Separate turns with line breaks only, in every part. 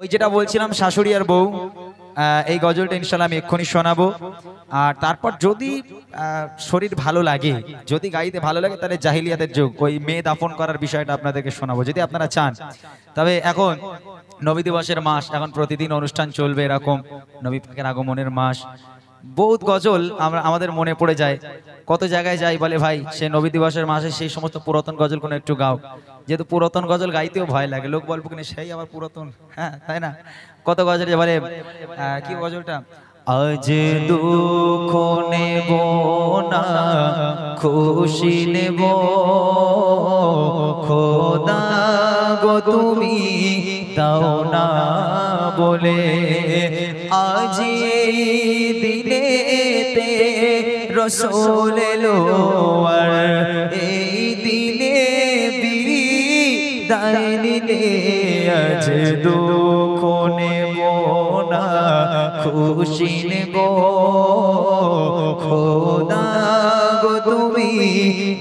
ওই যেটা বলছিলাম শাশুড়ি আর বউ, এই গজলটা ইনশাল্লাহ আমি এক্ষুনি শোনাবো। আর তারপর যদি শরীর ভালো লাগে, যদি গাইতে ভালো লাগে, তাহলে জাহিলিয়াতের যুগ ওই মেয়ে দাফন করার বিষয়টা আপনাদেরকে শোনাবো যদি আপনারা চান। তবে এখন নবী দিবসের মাস, এখন প্রতিদিন অনুষ্ঠান চলবে এরকম, নবী পাকের আগমনের মাস। বহুত গজল আমাদের মনে পড়ে যায়, কত জায়গায় যাই বলে ভাই সে নবী দিবসের মাসে সেই সমস্ত পুরাতন গজল কোনো একটু গাও, যেহেতু পুরাতন গজল গাইতেও ভয় লাগে, লোক বলবো কিনা সেই আবার পুরাতন, হ্যাঁ তাই না? কত গজল বলে কি গজলটা, আজ দুঃখ নেব না খুশি নেব, খোদা গো তুমি দাও না বলে, আজ দিনেতে রসূল এলো আর এই দিনে বিদায় নিলে, আজ দুঃখ নেব না খুশি নেব, খোদা গো তুমি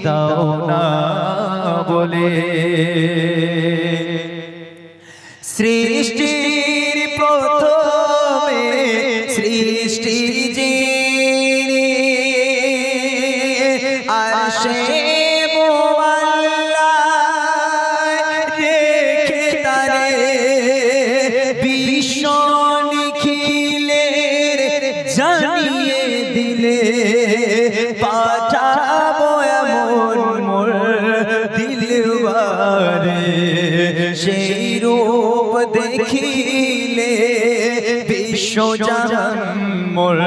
দাও না বলে। সৃষ্টির প্রথমে সৃষ্টি যিনি, আরশে মুআল্লা রেখে তারে বিশ্ব নিখিলের জানিয়ে দিলে, পাঠাবো এমন মোর দিলবারে, সেই রূপ দেখিলে বিশ্ব জাহান মোর,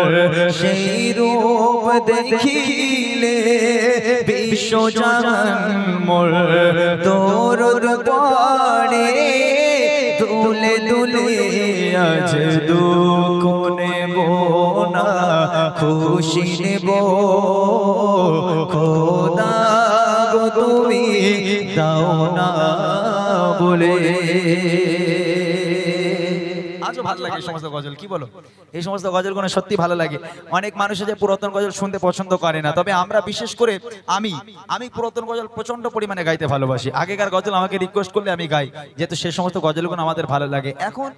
সেই রূপ দেখিলে বিশ্ব জাহান মোর, দরুদ পড়ে দুলে দুলে, আজ দুঃখ নেব না খুশি নেব, খোদা গো তুমি দাও না বলে। আজও ভালো লাগে এই সমস্ত গজল, কি বলো? এই সমস্ত গজল কোনো সত্যি ভালো লাগে। অনেক মানুষ যে পুরাতন গজল শুনতে পছন্দ করে না, তবে আমরা বিশেষ করে আমি পুরাতন গজল প্রচন্ড পরিমাণে গাইতে ভালোবাসি। আগেকার গজল আমাকে রিকোয়েস্ট করলে আমি গাই, যেহেতু সে সমস্ত গজলগুলো আমাদের ভালো লাগে। এখন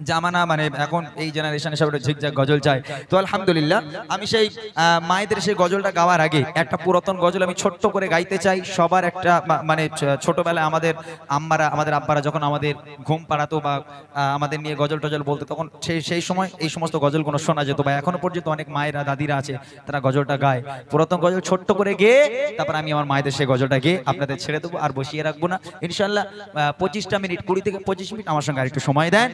জামানা মানে এখন এই জেনারেশন হিসাবে ঝিকঝাক গজল চাই, তো আলহামদুলিল্লাহ আমি সেই মায়েদের সেই গজলটা গাওয়ার আগে একটা পুরাতন গজল আমি ছোট্ট করে গাইতে চাই। সবার একটা মানে ছোটবেলায় আমাদের আমাদের আব্বারা যখন আমাদের ঘুম পাড়াতো বা আমাদের নিয়ে গজল টজল বলতো, তখন সেই সময় এই সমস্ত গজলগুলো শোনা যেত, বা এখনো পর্যন্ত অনেক মায়েরা দাদিরা আছে তারা গজলটা গায়। পুরাতন গজল ছোট্ট করে গেয়ে তারপর আমি আমার মায়েদের সেই গজলটা গেয়ে আপনাদের ছেড়ে দেবো, আর বসিয়ে রাখবো না ইনশাল্লাহ। 25টা মিনিট 20 থেকে 25 মিনিট আমার সঙ্গে আর একটু সময় দেন।